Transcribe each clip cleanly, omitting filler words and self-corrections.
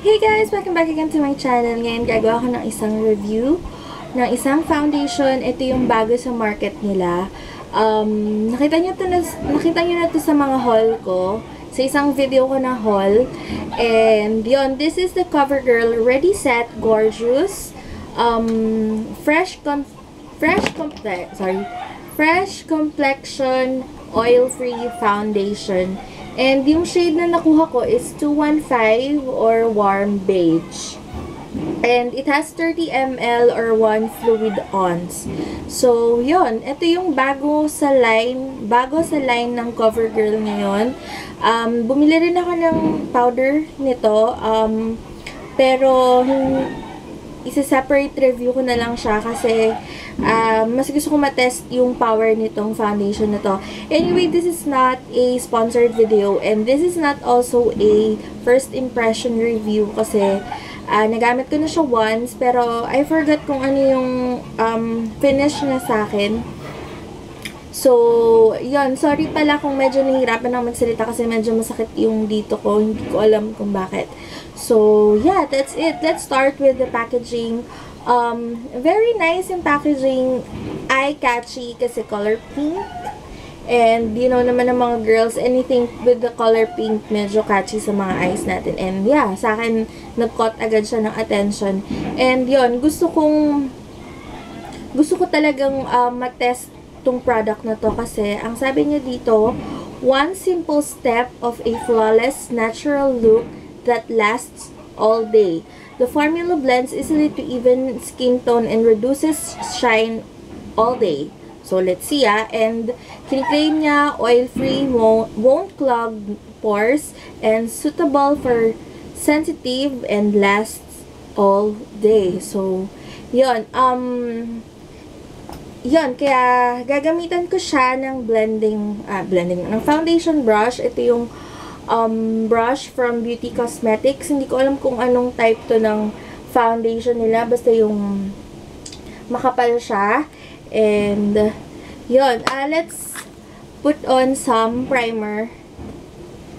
Hey guys! Welcome back again to my channel. Ngayon gagawa ko ng isang review ng isang foundation. Ito yung bago sa market nila. Nakita nyo na to sa mga haul ko. Sa isang video ko na haul. And yon, this is the CoverGirl Ready Set Gorgeous Fresh Complexion Oil-Free Foundation. And yung shade na nakuha ko is 215 or Warm Beige. And it has 30 ml or 1 fluid ounce. So, yon. Ito yung bago sa line ng CoverGirl ngayon. Bumili rin ako ng powder nito. Pero, isa-separate review ko na lang siya kasi mas gusto ko matest yung power nitong foundation na to. Anyway, this is not a sponsored video and this is not also a first impression review kasi nagamit ko na siya once pero I forgot kung ano yung finish niya sa akin. So, yun. Sorry pala kung medyo nahihirapan ako magsalita kasi medyo masakit yung dito ko. Hindi ko alam kung bakit. So, yeah, that's it. Let's start with the packaging. Very nice yung packaging. Eye-catchy kasi color pink. And, you know naman ng mga girls, anything with the color pink, medyo catchy sa mga eyes natin. And, yeah, sa akin, nag-caught agad siya ng attention. And, yun, gusto ko talagang matest tong product na to kasi ang sabi niya dito, one simple step of a flawless natural look that lasts all day. The formula blends easily to even skin tone and reduces shine all day. So let's see and kiniklaim niya oil-free, won't clog pores and suitable for sensitive and lasts all day. So yun, yun, kaya gagamitan ko siya ng ng foundation brush. Ito yung brush from Beauty Cosmetics. Hindi ko alam kung anong type to ng foundation nila. Basta yung makapal siya. And, yun. Let's put on some primer.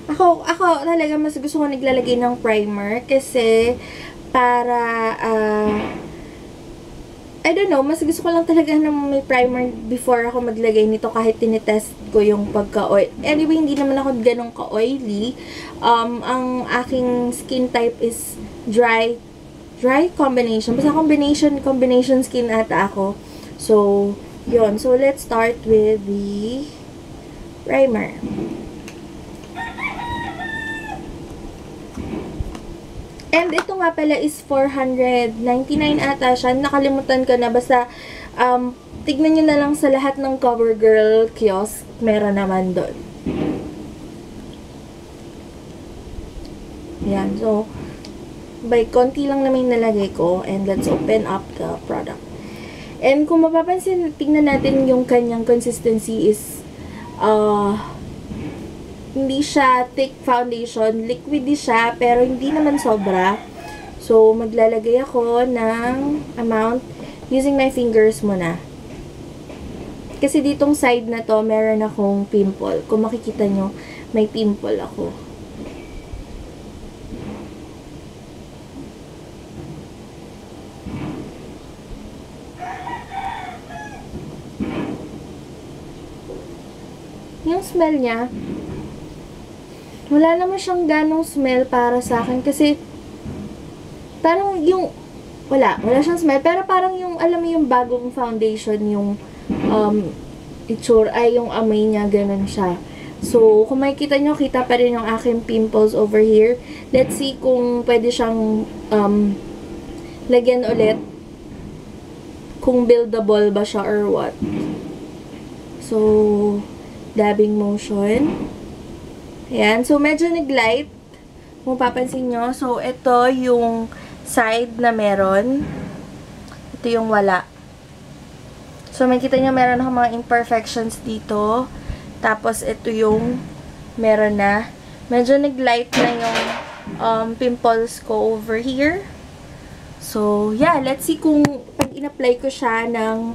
Ako talaga mas gusto ko naglalagay ng primer kasi para, I don't know, mas gusto ko lang talaga na may primer before ako maglagay nito kahit tinitest ko yung pagka-oil. Anyway, hindi naman ako ganun ka-oily. Ang aking skin type is dry combination. Basta combination skin ata ako. So, yun. So, let's start with the primer. And ito nga pala is 499 ata siya. Nakalimutan ko na. Basta, tignan nyo na lang sa lahat ng CoverGirl kiosk. Meron naman doon. Yan. So, by konti lang naman nalagay ko. And let's open up the product. And kung mapapansin, tignan natin yung kanyang consistency is, hindi siya thick foundation. Liquidy siya, pero hindi naman sobra. So, maglalagay ako ng amount using my fingers muna. Kasi ditong side na to, meron akong pimple. Kung makikita nyo, may pimple ako. Yung smell niya, wala naman siyang ganong smell para sa akin kasi parang yung wala siyang smell pero parang yung alam mo yung bagong foundation yung itsura ay yung amoy niya ganun siya. So kung makikita nyo, kita pa rin yung aking pimples over here. Let's see kung pwede siyang lagyan ulit, kung buildable ba siya or what. So dabbing motion. Ayan. So, medyo nag-light. Kung papansin nyo. So, ito yung side na meron. Ito yung wala. So, makikita nyo meron akong mga imperfections dito. Tapos, ito yung meron na. Medyo nag-light na yung pimples ko over here. So, yeah. Let's see kung pag in-apply ko siya ng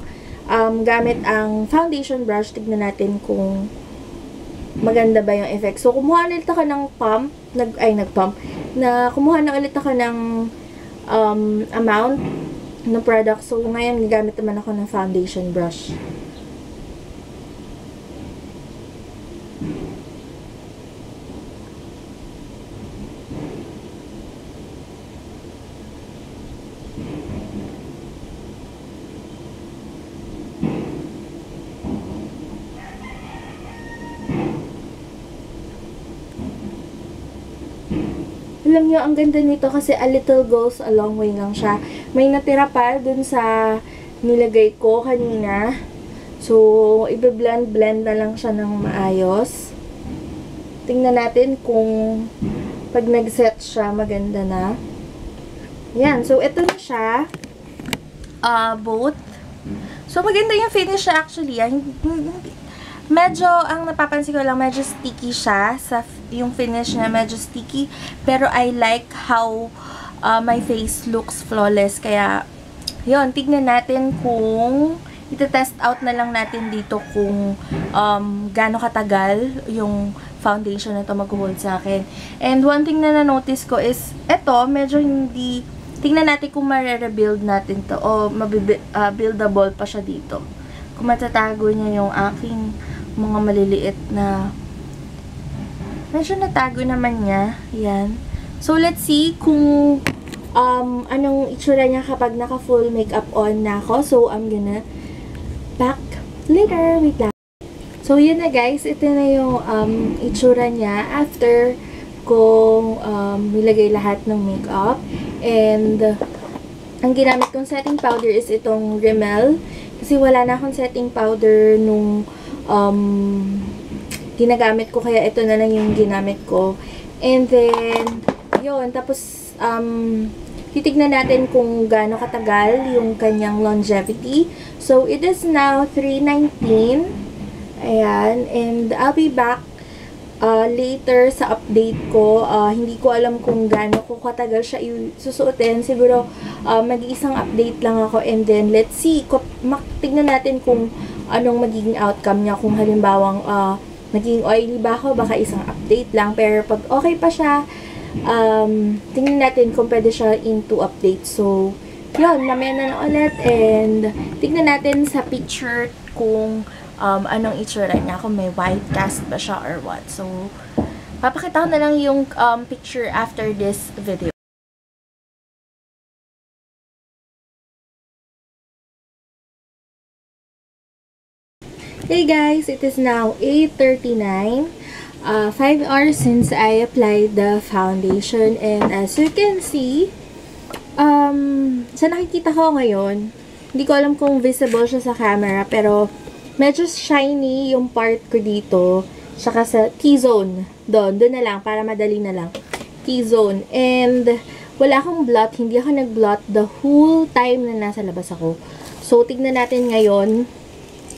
gamit ang foundation brush. Tignan natin kung maganda ba yung effect. So, kumuha nito ka ng pump, na kumuha na ulit ako ng amount ng product. So, ngayon, gagamit naman ako ng foundation brush. Alam nyo, ang ganda nito kasi a little goes a long way lang siya. May natira pa dun sa nilagay ko kanina. So, i-blend na lang siya ng maayos. Tingnan natin kung pag nag-set siya, maganda na. Yan. So, ito na siya. Both. So, maganda yung finish siya actually. Medyo, ang napapansin ko lang, medyo sticky siya. Yung finish niya, medyo sticky. Pero I like how my face looks flawless. Kaya, yun, tignan natin kung ita-test out na lang natin dito kung gaano katagal yung foundation na to mag-hold sa akin. And one thing na na-notice ko is, eto, medyo hindi, tignan natin kung ma-rebuild natin to o buildable pa siya dito. Kung matatago niya yung aking mga maliliit na medyo natago naman niya. Yan. So, let's see kung anong itsura niya kapag naka-full makeup on na ako. So, I'm gonna back later. Wait lang. So, yun na guys. Ito na yung itsura niya after kong nilagay lahat ng makeup. And, ang ginamit kong setting powder is itong Rimmel. Kasi wala na akong setting powder nung ginagamit ko, kaya ito na lang yung ginamit ko. And then, yun, tapos titignan natin kung gaano katagal yung kanyang longevity. So, it is now 319. Ayan, and I'll be back later sa update ko. Hindi ko alam kung gaano ko katagal siya susuotin. Siguro, mag-iisang update lang ako, and then, let's see, tignan natin kung anong magiging outcome niya. Kung halimbawang naging oily ba ako, baka isang update lang. Pero pag okay pa siya, tingnan natin kung pwede siya into update. So, yun, mamaya na ulit. And tignan natin sa picture kung anong itsura niya, kung may white cast ba siya or what. So, papakita ko na lang yung picture after this video. Hey guys, it is now 8:39. 5 hours since I applied the foundation, and as you can see, sa nakikita ko ngayon, hindi ko alam kung visible siya sa camera, pero medyo shiny yung part ko dito, saka sa T-zone, doon na lang, para madali na lang, T-zone, and wala akong blot, hindi ako nag-blot the whole time na nasa labas ako. So, tignan natin ngayon.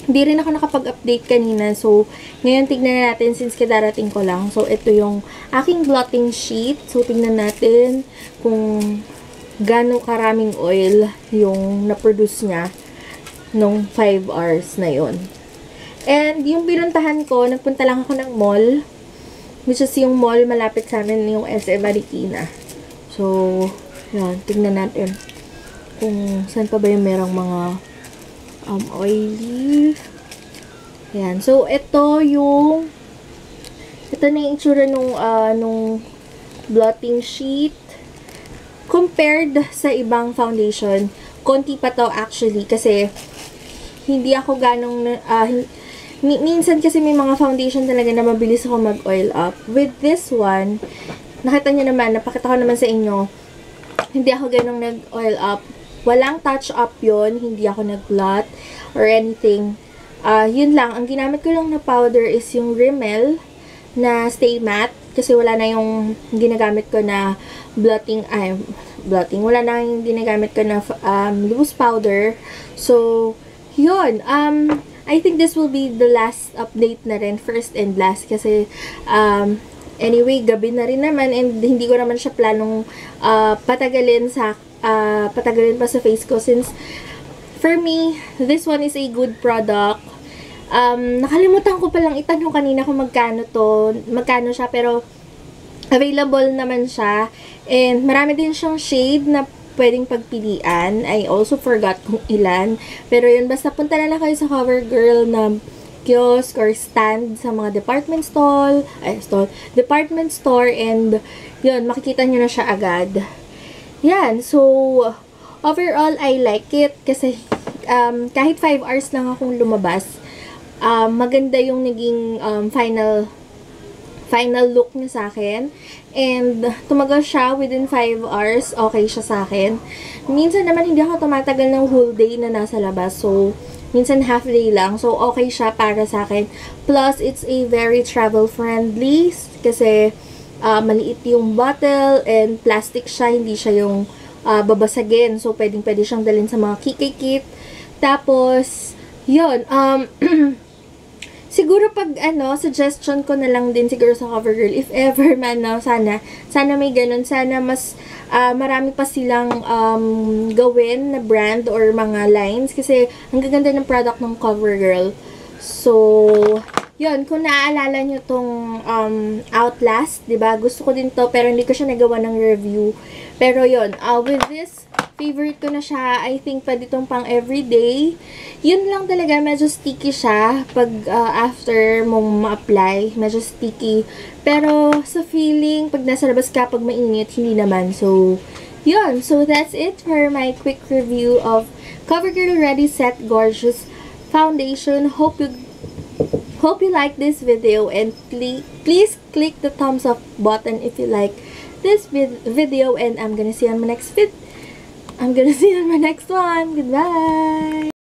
Hindi rin ako nakapag-update kanina. So, ngayon tignan natin since kadarating ko lang. So, ito yung aking blotting sheet. So, tignan natin kung gaano karaming oil yung na-produce niya nung 5 hours na yon. And, yung pinuntahan ko, nagpunta lang ako ng mall. Which is yung mall malapit sa amin, yung SM Marikina. So, yan. Tignan natin kung saan pa ba yung merong mga oily. Ayan. So, ito na yung itsura nung blotting sheet. Compared sa ibang foundation, konti pa to actually, kasi hindi ako ganong, minsan kasi may mga foundation talaga na mabilis ako mag-oil up. With this one, nakita nyo naman, napakita ko naman sa inyo, hindi ako ganong nag-oil up. Walang touch-up yon, hindi ako nag-blot or anything. Yun lang. Ang ginamit ko lang na powder is yung Rimmel na Stay Matte. Kasi wala na yung ginagamit ko na blotting. Wala na yung ginagamit ko na loose powder. So, yun. I think this will be the last update na rin. First and last. Kasi, anyway, gabi na rin naman. And hindi ko naman siya planong patagalin pa sa face ko, since for me, this one is a good product. Nakalimutan ko palang itanong kanina kung magkano siya, pero Available naman siya. And marami din siyang shade na pwedeng pagpilian. I also forgot kung ilan. Pero yun, basta punta na lang kayo sa CoverGirl na kiosk or stand sa mga department store, and yun, makikita nyo na siya agad. Yan, so overall, I like it kasi kahit 5 hours lang akong lumabas, maganda yung naging final look niya sa akin. And tumagal siya within 5 hours, okay siya sa akin. Minsan naman hindi ako tumatagal ng whole day na nasa labas. So, minsan half day lang. So, okay siya para sa akin. Plus, it's a very travel friendly kasi maliit yung bottle and plastic siya. Hindi siya yung babasagin. So, pwede siyang dalhin sa mga kikikit. Tapos, yun, siguro pag suggestion ko na lang din siguro sa CoverGirl, if ever man, sana may ganun, sana mas marami pa silang gawin na brand or mga lines kasi ang gaganda ng product ng CoverGirl. So, yun, kung naaalala nyo tong Outlast, 'di ba? Gusto ko din to pero hindi ko siya nagawa ng review. Pero yun, with this, favorite ko na siya. I think pwede itong pang everyday. Yun lang talaga, medyo sticky siya pag after mong ma-apply. Medyo sticky. Pero sa feeling, pag nasa labas ka, pag mainit, hindi naman. So, yun. So, that's it for my quick review of CoverGirl Ready Set Gorgeous Foundation. Hope you like this video, and please click the thumbs up button if you like this video, and I'm gonna see you on my next one. Goodbye!